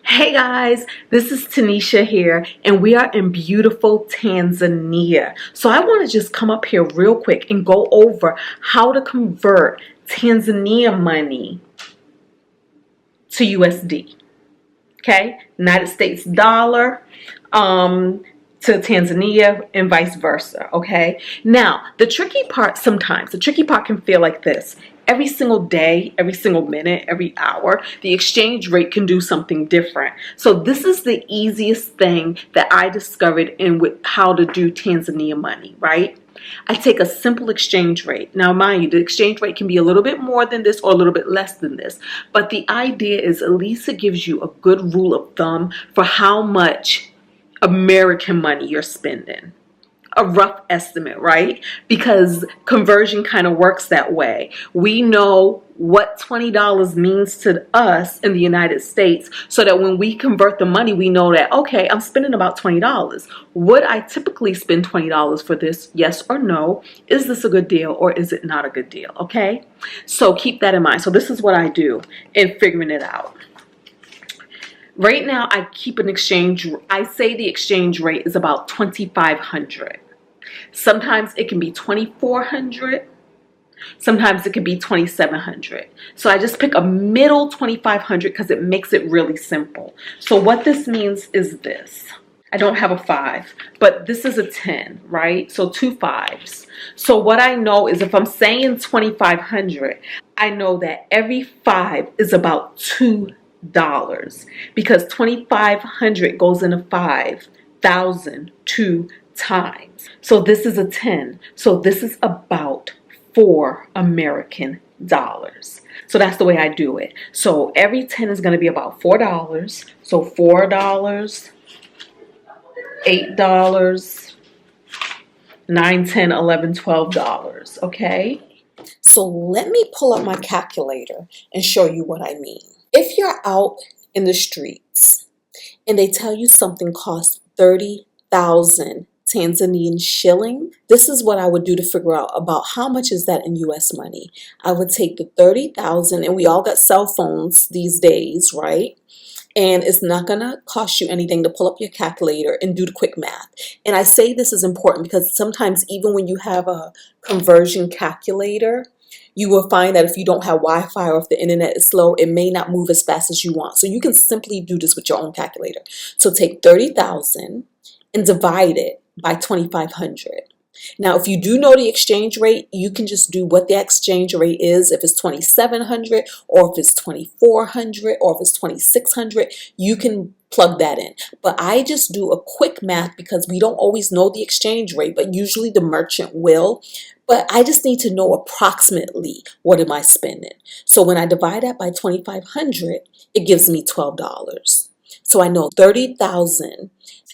Hey guys, this is Tinesha here, and we are in beautiful Tanzania. So I want to just come up here real quick and go over how to convert Tanzania money to USD. Okay, United States dollar to Tanzania and vice versa. Okay, now the tricky part can feel like this. Every single day, every single minute, every hour, the exchange rate can do something different. So this is the easiest thing that I discovered in with how to do Tanzania money, right? I take a simple exchange rate. Now, mind you, the exchange rate can be a little bit more than this or a little bit less than this. But the idea is at least it gives you a good rule of thumb for how much American money you're spending. A rough estimate, right? Because conversion kind of works that way. We know what $20 means to us in the United States so that when we convert the money, we know that, okay, I'm spending about $20. Would I typically spend $20 for this? Yes or no? Is this a good deal or is it not a good deal? Okay? So keep that in mind. So this is what I do in figuring it out. Right now, I keep an exchange. I say the exchange rate is about 2,500. Sometimes it can be 2,400. Sometimes it could be 2,700. So I just pick a middle 2,500 because it makes it really simple. So what this means is this. I don't have a 5, but this is a 10, right? So 2 5s. So what I know is if I'm saying 2,500, I know that every 5 is about $2 because 2,500 goes into 5,000 2 times. So this is a 10. So this is about $4 American dollars. So that's the way I do it. So every 10 is going to be about $4. So $4, $8, 9, 10, 11, $12. Okay. So let me pull up my calculator and show you what I mean. If you're out in the streets and they tell you something costs 30,000 Tanzanian shilling, this is what I would do to figure out about how much is that in US money. I would take the 30,000, and we all got cell phones these days, right? And it's not going to cost you anything to pull up your calculator and do the quick math. And I say this is important because sometimes even when you have a conversion calculator, you will find that if you don't have Wi-Fi or if the internet is slow, it may not move as fast as you want. So you can simply do this with your own calculator. So take 30,000 and divide it by 2,500. Now, if you do know the exchange rate, you can just do what the exchange rate is. If it's 2,700 or if it's 2,400 or if it's 2,600, you can plug that in. But I just do a quick math because we don't always know the exchange rate, but usually the merchant will. But I just need to know approximately what am I spending. So when I divide that by 2,500, it gives me $12. So I know 30,000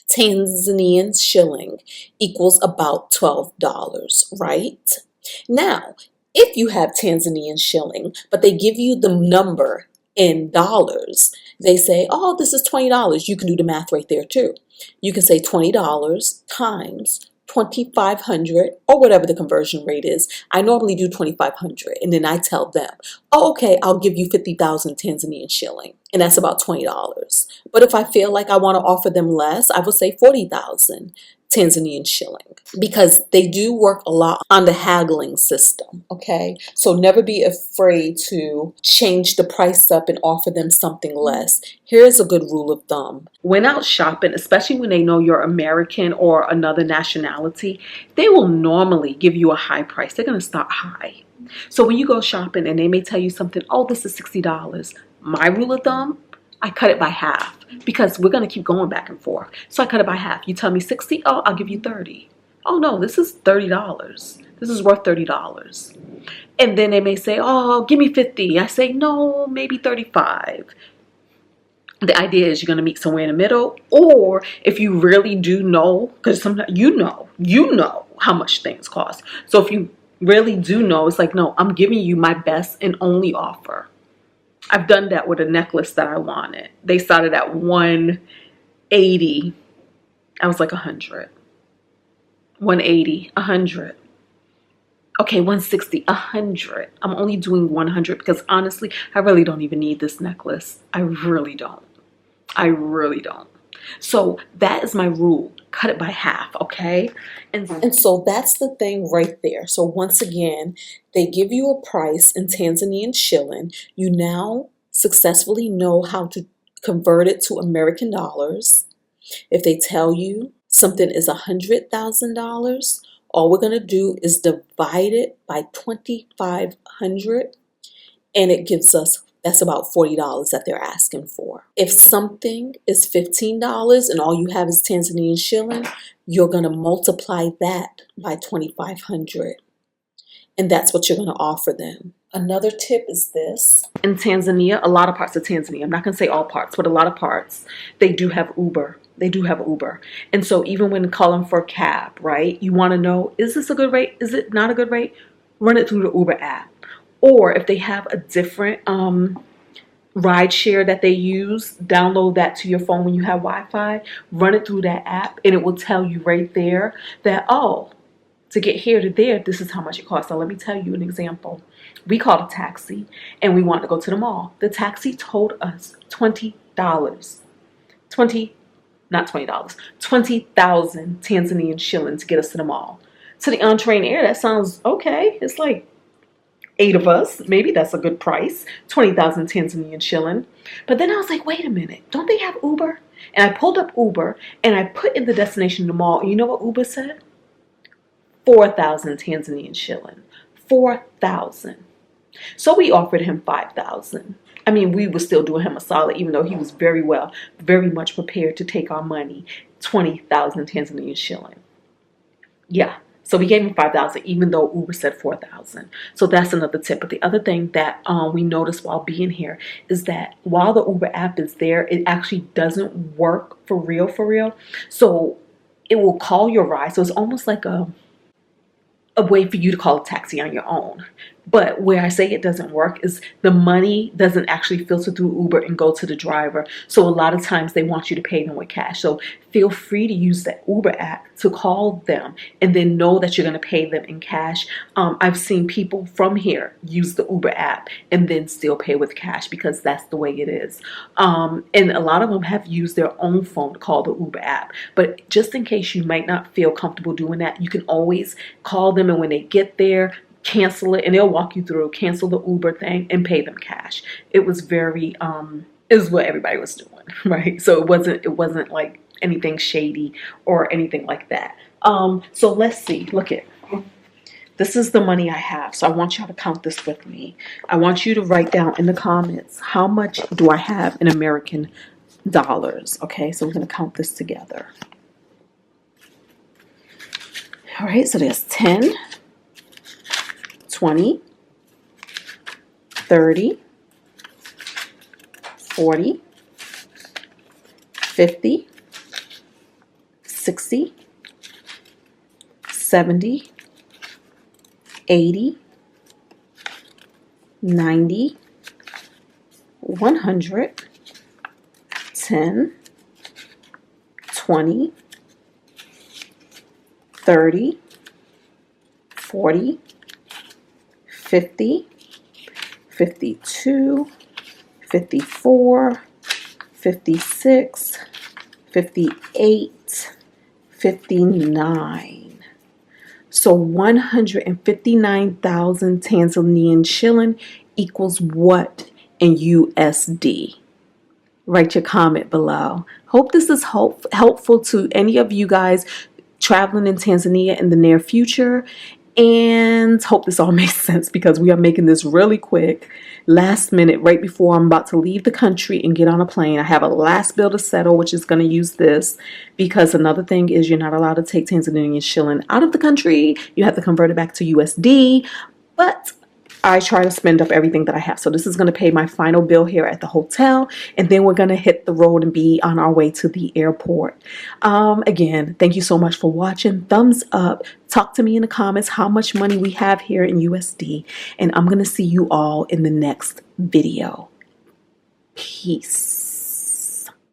Tanzanian shilling equals about $12, right? Now, if you have Tanzanian shilling, but they give you the number in dollars, they say, oh, this is $20. You can do the math right there too. You can say $20 times 2,500 or whatever the conversion rate is. I normally do 2,500 and then I tell them, oh, okay, I'll give you 50,000 Tanzanian shilling. And that's about $20. But if I feel like I want to offer them less, I will say 40,000 Tanzanian shilling because they do work a lot on the haggling system, okay? So never be afraid to change the price up and offer them something less. Here's a good rule of thumb. When out shopping, especially when they know you're American or another nationality, they will normally give you a high price. They're going to start high. So when you go shopping and they may tell you something, oh, this is $60. My rule of thumb, I cut it by half because we're going to keep going back and forth. So I cut it by half. You tell me 60, oh, I'll give you 30. Oh, no, this is $30. This is worth $30. And then they may say, oh, give me 50. I say, no, maybe 35. The idea is you're going to meet somewhere in the middle. Or if you really do know, because sometimes you know how much things cost. So if you really do know, it's like, no, I'm giving you my best and only offer. I've done that with a necklace that I wanted. They started at 180. I was like 100. 180, 100. Okay, 160, 100. I'm only doing 100 because honestly, I really don't even need this necklace. I really don't. I really don't. So that is my rule. Cut it by half, okay? And so that's the thing right there. So once again, they give you a price in Tanzanian shilling. You now successfully know how to convert it to American dollars. If they tell you something is $100,000, all we're going to do is divide it by 2,500, and it gives us, that's about $40 that they're asking for. If something is $15 and all you have is Tanzanian shilling, you're going to multiply that by 2,500. And that's what you're going to offer them. Another tip is this. In Tanzania, a lot of parts of Tanzania, I'm not going to say all parts, but a lot of parts, they do have Uber. They do have Uber. And so even when calling for a cab, right, you want to know, is this a good rate? Is it not a good rate? Run it through the Uber app. Or if they have a different rideshare that they use, download that to your phone when you have Wi-Fi, run it through that app, and it will tell you right there that, oh, to get here to there, this is how much it costs. Now, let me tell you an example. We called a taxi, and we wanted to go to the mall. The taxi told us $20. Not $20, 20,000 Tanzanian shillings to get us to the mall. To the untrained ear, that sounds okay. It's like 8 of us. Maybe that's a good price. 20,000 Tanzanian shilling. But then I was like, wait a minute. Don't they have Uber? And I pulled up Uber, and I put in the destination, the mall. And you know what Uber said? 4,000 Tanzanian shilling. 4,000. So we offered him 5,000. I mean, we were still doing him a solid, even though he was very much prepared to take our money. 20,000 Tanzanian shilling. Yeah. So we gave him 5,000, even though Uber said 4,000. So that's another tip. But the other thing that we noticed while being here is that while the Uber app is there, it actually doesn't work for real. So it will call your ride. So it's almost like a way for you to call a taxi on your own. But where I say it doesn't work is the money doesn't actually filter through Uber and go to the driver. So a lot of times they want you to pay them with cash. So feel free to use the Uber app to call them and then know that you're going to pay them in cash. I've seen people from here use the Uber app and then still pay with cash because that's the way it is. And a lot of them have used their own phone to call the Uber app. But just in case you might not feel comfortable doing that, you can always call them, and when they get there, cancel it, and they'll walk you through, cancel the Uber thing and pay them cash. It was very it was what everybody was doing, right? So it wasn't like anything shady or anything like that. So let's see. Look at this is the money I have. So I want y'all to count this with me. I want you to write down in the comments, how much do I have in American dollars? Okay, so we're going to count this together. All right, so there's 10, 20, 30, 40, 50, 60, 70, 80, 90, 100, 10, 20, 30, 40, 50, 52, 54, 56, 58, 59. So 159,000 Tanzanian shilling equals what in USD? Write your comment below. Hope this is helpful to any of you guys traveling in Tanzania in the near future. And hope this all makes sense because we are making this really quick, last minute, right before I'm about to leave the country and get on a plane. I have a last bill to settle, which is going to use this because another thing is you're not allowed to take Tanzanian shilling out of the country. You have to convert it back to USD. But I try to spend up everything that I have. So this is going to pay my final bill here at the hotel. And then we're going to hit the road and be on our way to the airport. Again, thank you so much for watching. Thumbs up. Talk to me in the comments how much money we have here in USD. And I'm going to see you all in the next video. Peace.